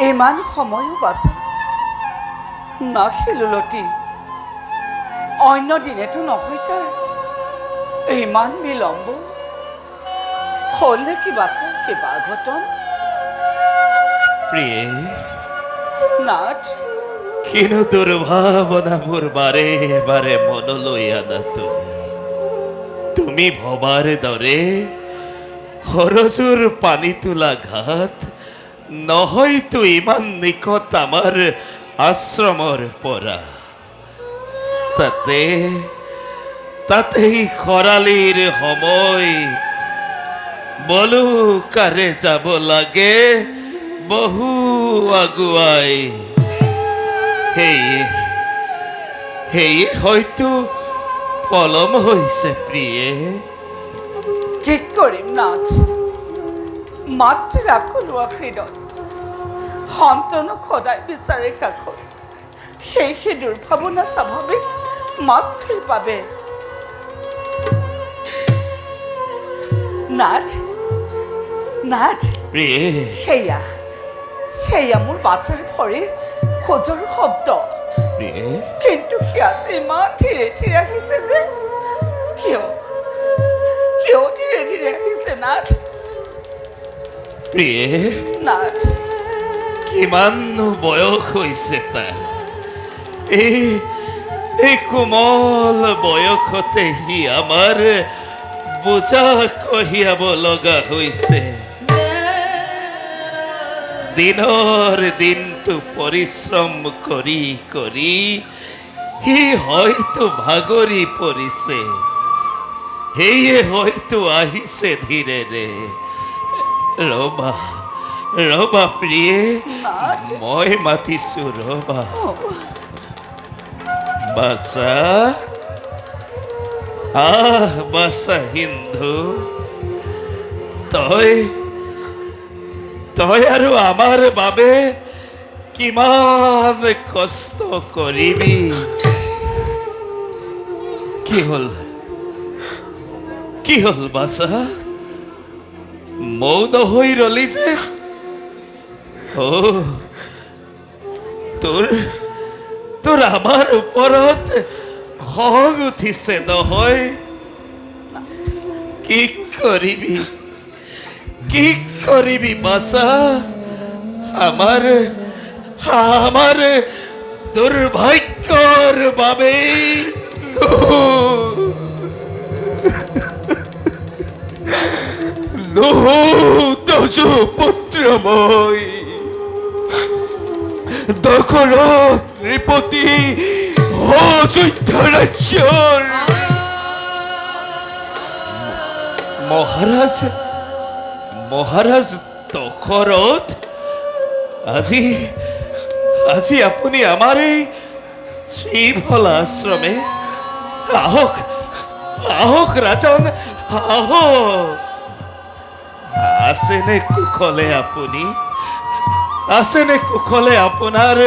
ইমান সময়ো বাচা নাখিলতি অন্য দিনেতো নহয় তাৰ ইমান বিলম্ব হলে কি বাচা কিবা ঘটন প্ৰিয়ে নাথ কিনো দুৰ্ভাৱনাবোৰ বাৰে বাৰে মনলৈ আনা তুমি ভবাৰ দৰে সৰজুৰ পানী তোলা ঘাট নহয়তো ইমান নিকট আমাৰ আশ্ৰমৰ পৰা তাতেই খৰালিৰ সময় বলুকাৰে যাব লাগে বহু আগুৱাই সেয়ে হয়তো পলম হৈছে প্ৰিয়ে কি কৰিম নাথ মাতৃ ৰাখলোৱা হৃদয় সন্তানক সদায় বিচাৰে কাষত সেই দুৰ্ভাৱনা স্বাভাৱিক মাতৃৰ বাবে নাথ নাথ প্ৰিয়ে সেয়া মোৰ বাচ্চাৰ ভৰিৰ খোজৰ শব্দ প্ৰিয়ে কিন্তু সি আজি ইমান ধীৰে ধীৰে আহিছে যে কিয় ধীৰে ধীৰে আহিছে নাথ প্ৰিয়ে নাথ কিমাননো বয়স হৈছে তাৰ এই কোমল বয়সতে সি আমাৰ বোজা কঢ়িয়াব লগা হৈছে দিনৰ দিনটো পৰিশ্ৰম কৰি কৰি সি হয়তো ভাগৰি পৰিছে সেয়ে হয়তো আহিছে ধীৰেৰে ৰবা প্ৰিয়ে মই মাতিছো ৰবা বাছা বাছা সিন্ধু তই আৰু আমাৰ বাবে কিমান কষ্ট কৰিবি কি হ'ল বাছা মৌন হৈ ৰলি যে তোৰ আমাৰ ওপৰত খং উঠিছে নহয় কি কৰিবি বাছা আমাৰ দুৰ্ভাগ্যৰ বাবে পুত্ৰ মই দশৰথ নৃপতি অযোধ্যা ৰাজ্যৰ মহাৰাজ দশৰথ আজি আপুনি আমাৰ এই শ্ৰীফল আশ্ৰমে আহক ৰাজন আহক আছেনে কুশলে আপোনাৰ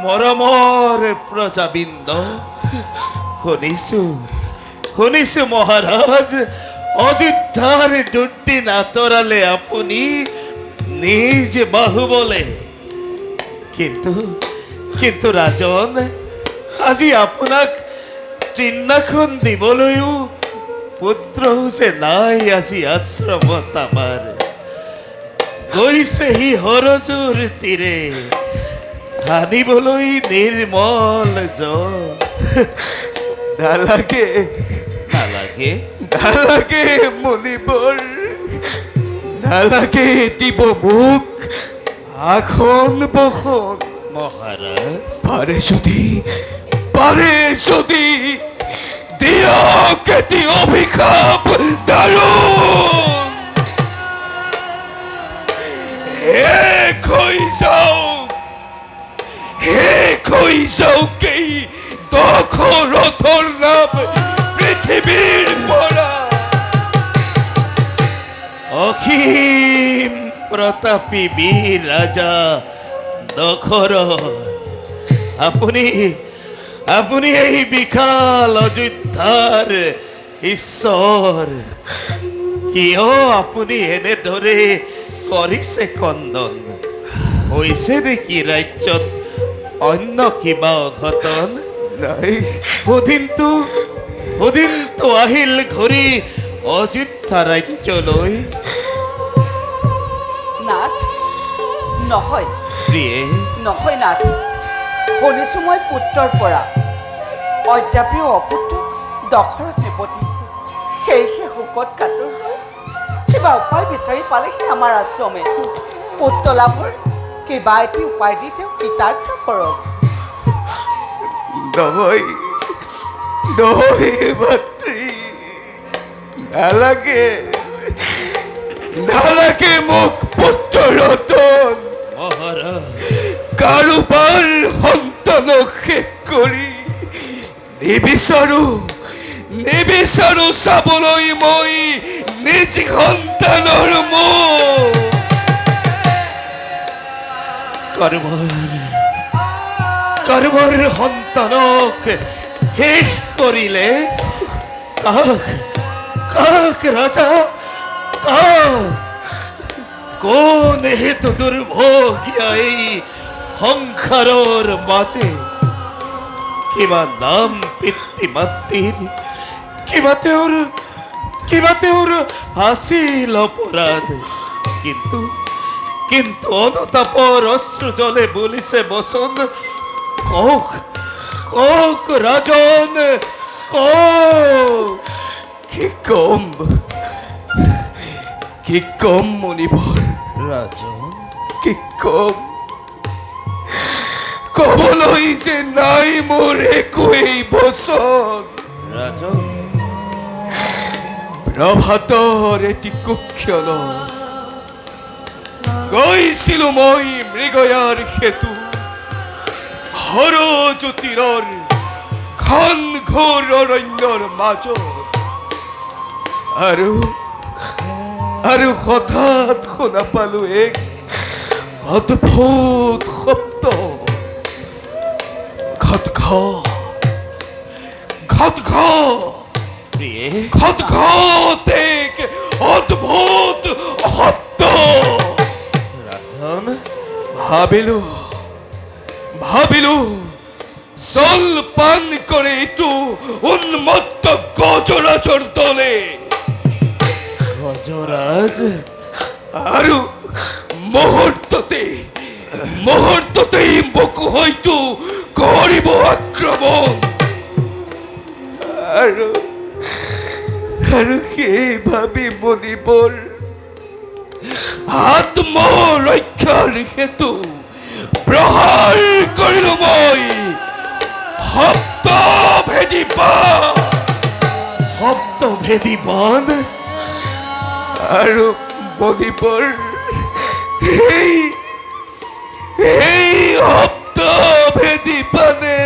মৰমৰ প্ৰজাবৃন্দ শুনিছো মহাৰাজ অযোধ্যাৰ দুৰ্দিন আঁতৰালে আপুনি নিজ বাহুবলে কিন্তু ৰাজন আজি আপোনাক তৃণাখন দিবলৈও পুত্ৰও যে নাই আজি আশ্ৰমত আমাৰ গৈছে সি সৰজুৰ তীৰে আনিবলৈ নিৰ্মল জল নালাগে মুনিবৰ নালাগে দিব মোক আসন বসন মহাৰাজ পাৰে যদি দিয়ক এটি অভিশাপ দাৰুণ শেষ হৈ যাওক এই দশৰথৰ নাম পৃথিৱীৰ পৰা অসীম প্ৰতাপী বীৰ ৰাজা দশৰথ আপুনি এই বিশাল অযোধ্যাৰ ঈশ্বৰ কিয় আপুনি এনেদৰে কৰিছে কন্দন হৈছে নেকি ৰাজ্যত অন্য কিবা অঘটন নাই সুদিনটো আহিল ঘূৰি অযোধ্যা ৰাজ্যলৈ নাথ নহয় প্ৰিয়ে নহয় নাথ শুনিছোঁ মই পুত্ৰৰ পৰা অদ্যাপিও অপুত্ৰ দশৰথ নৃপতি সেয়েহে শোকত কাতৰ হৈ কিবা উপায় বিচাৰি পালেহে আমাৰ আশ্ৰমে পুত্ৰ লাভৰ কিবা এটি উপায় দি তেওঁ কৃতাৰ্থ কৰক নহয় ভাতৃ নালাগে মোক পুত্ৰ ৰতন মহাৰাজ কাৰোবাৰ সন্তানক শেষ কৰি নিবিচাৰো চাবলৈ মই নিজ সন্তানৰ মুখ কাৰোবাৰ সন্তানক শেষ কৰিলে কাক ৰাজা কোন হেতু দুৰ্ভগীয়া এই সংসাৰৰ মাজে কিবা নাম পিতৃ মাতৃৰ কিবা তেওঁৰ আছিল অপৰাধ কিন্তু অনুতাপৰ অশ্ৰু জলে বলিছে বচন কক ৰাজন কক কি কম মণিবৰ ৰাজন কি কম কবলৈ যে নাই মোৰ একোৱেই বচন ৰাজন প্ৰভাতৰ এটি কুক্ষণত গৈছিলো মই মৃগয়াৰ সেতু হৰজ্যোতিৰৰ ঘন ঘোৰ অৰণ্যৰ মাজত আৰু হঠাৎ শুনা পালো এক অদ্ভুত শব্দ প্ৰিয়ে ঘট এক অদ্ভুত শব্দ ৰাজন ভাবিলো জল পান করে এইটো উন্মত্ত গজৰাজৰ দলে গজৰাজ আৰু মুহূৰ্ততেই মোক হয়তো কৰিব আক্ৰমণ আৰু সেই ভাবি মনিবৰ আত্মৰক্ষাৰ হেতু প্ৰহাৰ কৰিলো মই শব্দভেদী বন আৰু মনিবৰ এই শব্দভেদী পানে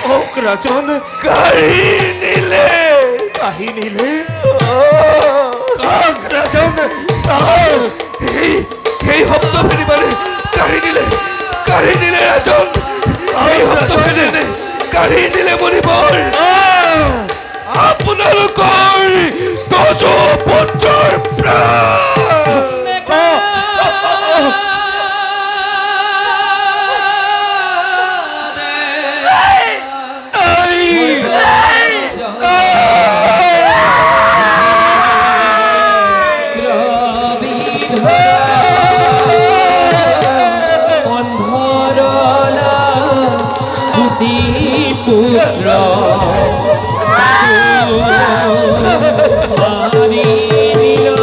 কক ৰাজন কাঢ়ি নিলে কক ৰাজন সেই শব্দভেদী মানে কাঢ়ি নিলে ৰাজন এই শব্দভেদী কাঢ়ি নিলে মনিবৰ আপোনালোকৰ তজ পুত্ৰৰ প্ৰাণ পুত্র মারি দিল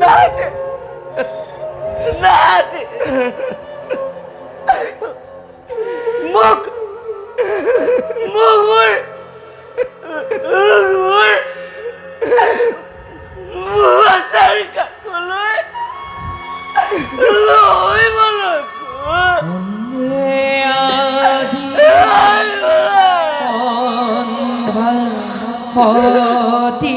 নাহাতে নাহাতে মোক মোক মোৰ আচাৰ কাকলৈ লৈ হতি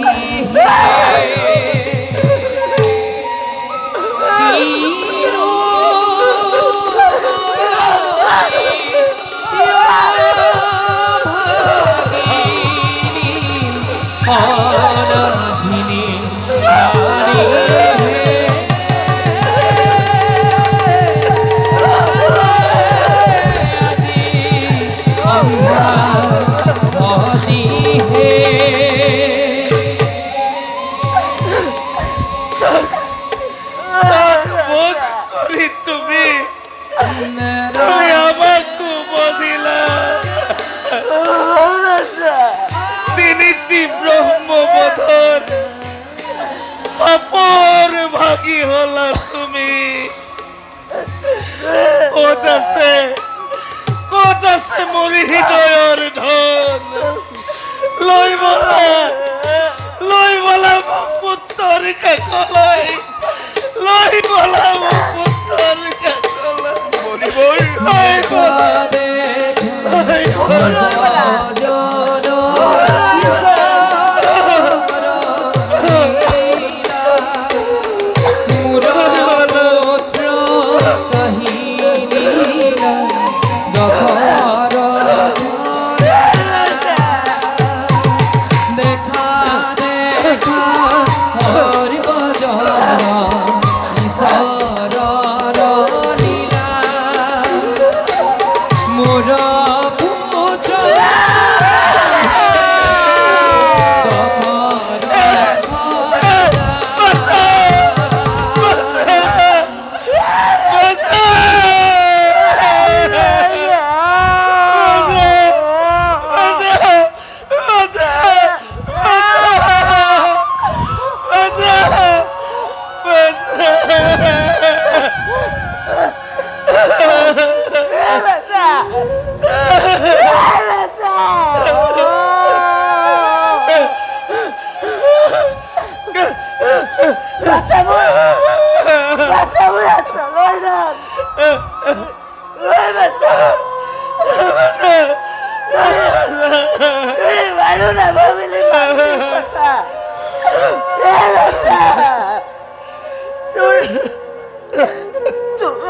বোধ করি তুমি তুমি আমাকে বদিলা তিনি ব্রহ্মবোধর অপর ভাগী হলা তুমি ক'ত আছে মোৰ হৃদয়ৰ ধন লৈ বলা মোক পুত্ৰৰ কাষলৈ লৈ বলা মোক পুত্ৰৰ কাষলৈ মৰিবই লৈ বলা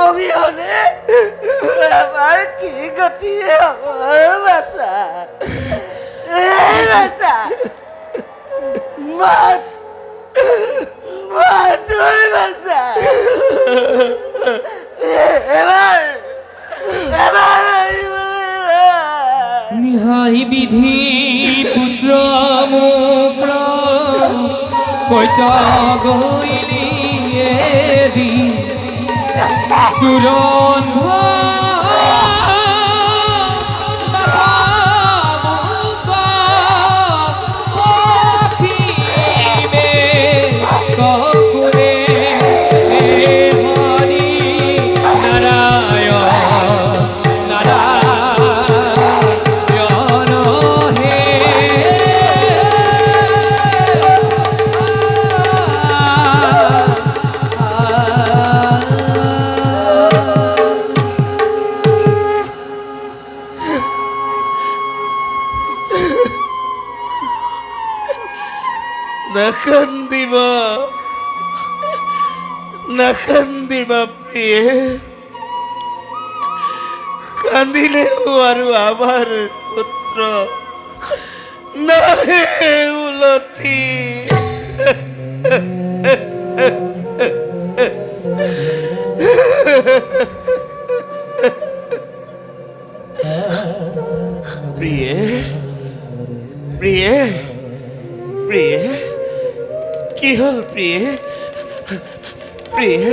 অবিহনে আমার কি গতি বাচ্চা বাচ্চা তুই বাচ্চা এবার নিহাই বিধি পুত্র মুক্র কৈত গইলি এদি তুরন নাকান্দিবা প্রিয়ে কান্দিলে আৰু আমার পুত্র নাহে উলটি প্রিয়ে প্রিয়ে প্রিয়ে কি হল প্রিয়ে প্রিয়ে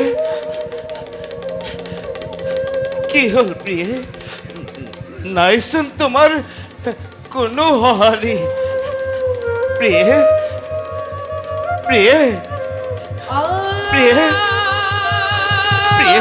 কি হল প্রিয়ে নাইচোন তোমার কোনো সঁহাৰি প্রিয়ে প্রিয়ে প্রিয়ে প্রিয়ে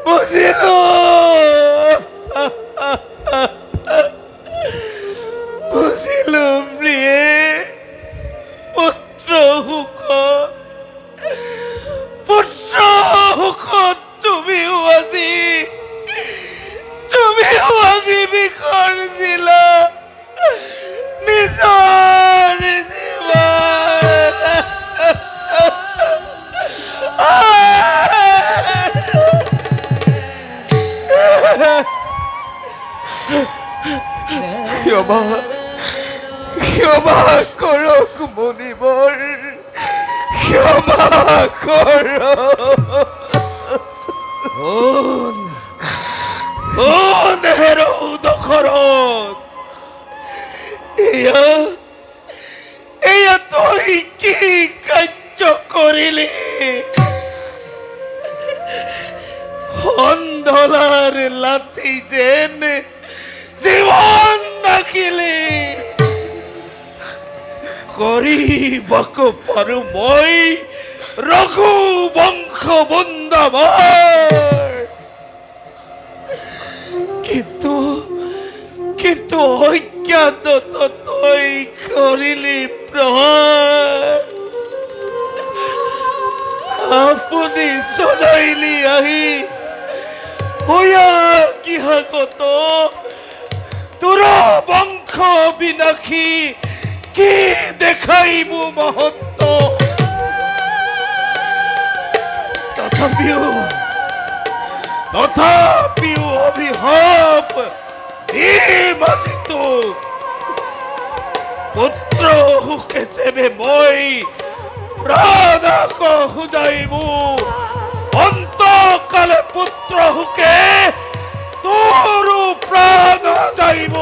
বুঝিলো বুঝিলো প্রিয়ে পুত্র হুক পুত্র হুক তুমিও আজি বিকরছিল নিজৰ ক্ষমা ক্ষমা করক মনিবর, ক্ষমা করক। হেরো দখরত এয়া তুই কি কার্য করিলি? অন্ধলার লাথি যেন জীবন নাকিলি করিবক পারু মই রঘু বংশ বন্দাবার, কিন্তু কিন্তু অজ্ঞাত তই করিলি প্রহার। আপুনি চলাইলি আহি হইয়া কিহাগত তোর বংশ বিনাশী কি দেখাইব মহত্ব। তথাপিও অভিশাপ মাজিত পুত্র হুকে চেবে মই প্রাণাক হুজাইব, অন্তকালে পুত্র হুকে তোরু প্রাণ যাইব।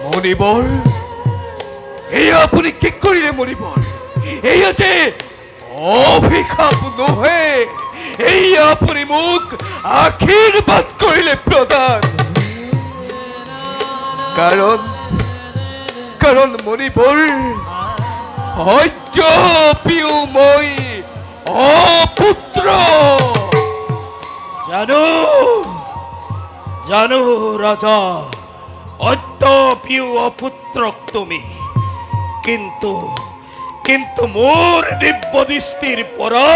মনিবর, এই আপুনি কি কৰিলে মনিবর? এই যে অভিশাপ নহে, এই আপুনি মোক আশীৰ্বাদ কৰিলে প্ৰদান। কাৰণ মনিবর সত্যপিও মই অপুত্ৰ। জানো রাজা, অদ্যপিও অপুত্রক তুমি, কিন্তু মোর দিব্য দৃষ্টির পরা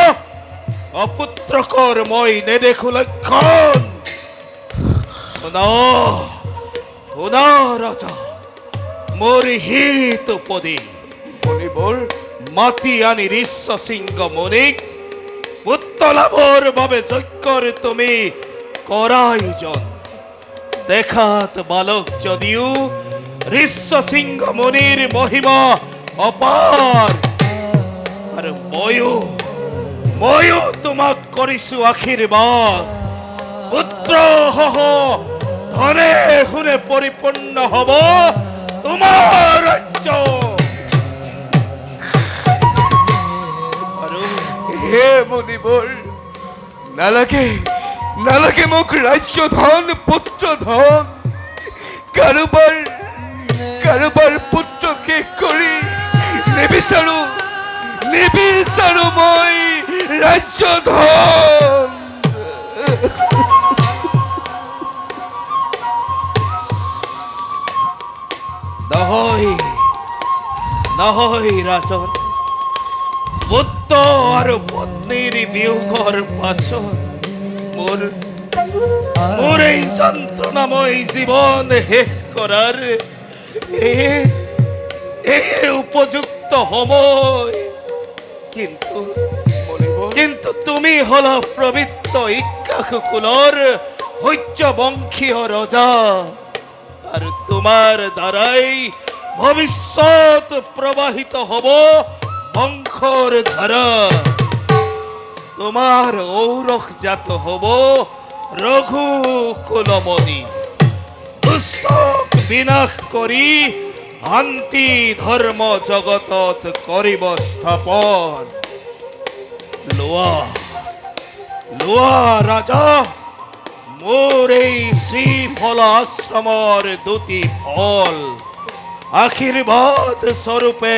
অপুত্রকর মই নেদেখো লক্ষণ। শুনা রাজা, মোর হিত পদে মনিবর, মাতি আনি ঋষ্য সিংহ মণিক পুত্র লাভর ভাবে যজ্ঞর তুমি করাইজন। দেখাত বালক যদিও ঋষ্য সিংহ মণির মহিমা অপার, আর ময়ো তোমাক কৰিছো আশীৰ্বাদ। পুত্ৰ হহ ধনে শুনে পৰিপূৰ্ণ হব তোমাৰ ৰাজ্য। হে মনিবর, নালাগে মোক ৰাজ্য ধন পুত্ৰ ধন। কাৰোবাৰ পুত্ৰ শেষ কৰি নিবিচাৰো মই ৰাজ্য ধন। নহয় ৰাজন, পুত্ৰ আৰু পত্নীৰ বিয়োগৰ পাছত মোৰ এই যন্ত্ৰণাময় জীৱন শেষ কৰাৰ এই উপযুক্ত সময়। কিন্তু তুমি হলা পবিত্ৰ ইক্ষ্বাকুকুলৰ সূৰ্যবংশীয় ৰজা, আৰু তোমাৰ দ্বাৰাই ভৱিষ্যত প্ৰবাহিত হব বংশৰ ধাৰা তোমাৰ ঔৰস জাত হব ৰঘু কুলমণি দুষ্টক বিনাশ কৰি শান্তি ধৰ্ম জগতত কৰিব স্থাপন লোৱা লোৱা ৰাজা মোৰ এই শ্ৰীফল আশ্ৰমৰ দুটি ফল আশীৰ্বাদ স্বৰূপে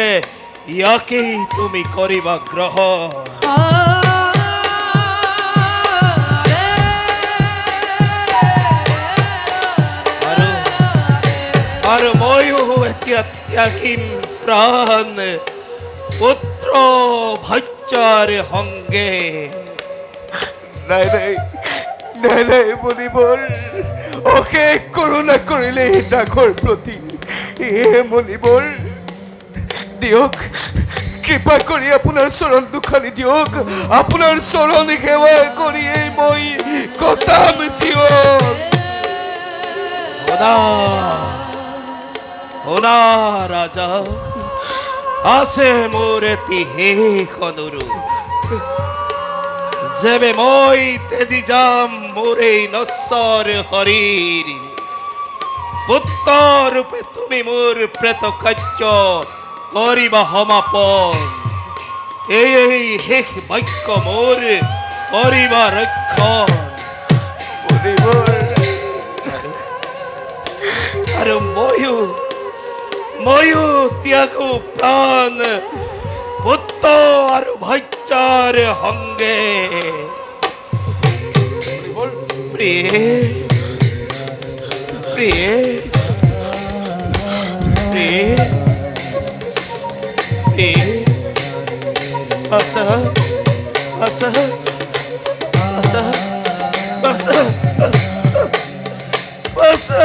ইয়াকেই তুমি কৰিবা গ্ৰহণ আৰু ময়ো এতিয়া ত্যাগিম প্ৰাণ পুত্ৰ ভাৰ্যাৰ সংগে নাই নাই নাই নাই মণিবৰ অশেষ কৰোণা কৰিলে এই নাগৰ প্ৰতি মণিবৰ দিয়ক কৃপা কৰি আপোনাৰ চৰণ দুখানি দিয়ক আপোনাৰ চৰণ সেৱা কৰিয়েই মই কটাম জীৱন শুনা ৰাজা আছে মোৰ এটি শেষ অনুৰোধ যেবে মই তেজি যাম মোৰ এই নশ্বৰ শৰীৰ পুত্ৰ ৰূপে তুমি মোৰ প্ৰেত কাৰ্য কৰিবা সমাপন এই শেষ বাক্য মোৰ কৰিবা ৰক্ষণ আৰু ময়ো ত্যাগো প্ৰাণ পুত্ৰ আৰু ভাৰ্যাৰ সংগে প্ৰিয়ে প্ৰিয়ে প্ৰিয়ে প্ৰিয়ে আশা আশা আশা আশা আশা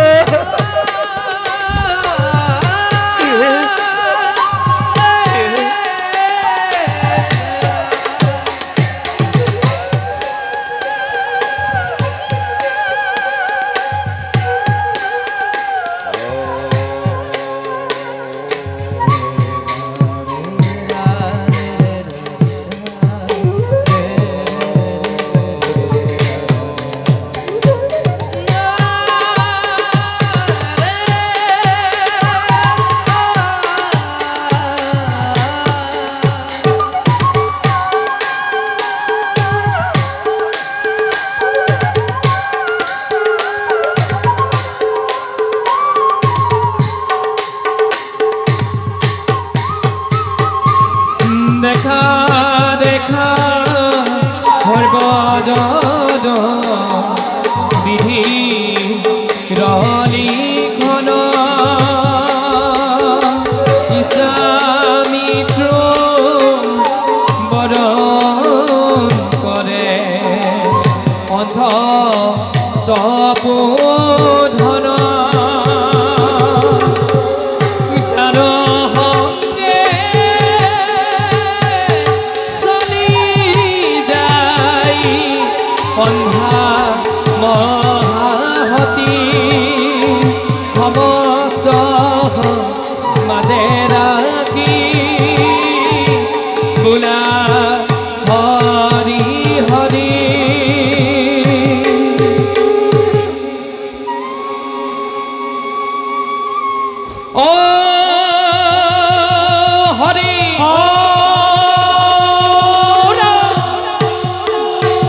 দেখা দেখা সৰ্বজদ বিধি ৰলি ঘন ইছামিত্ৰ বৰণ কৰে অন্ধ তপোধন অন্ধা মহাহতি সমস্ত মাজে ৰাখি বোলা হৰি হৰি অ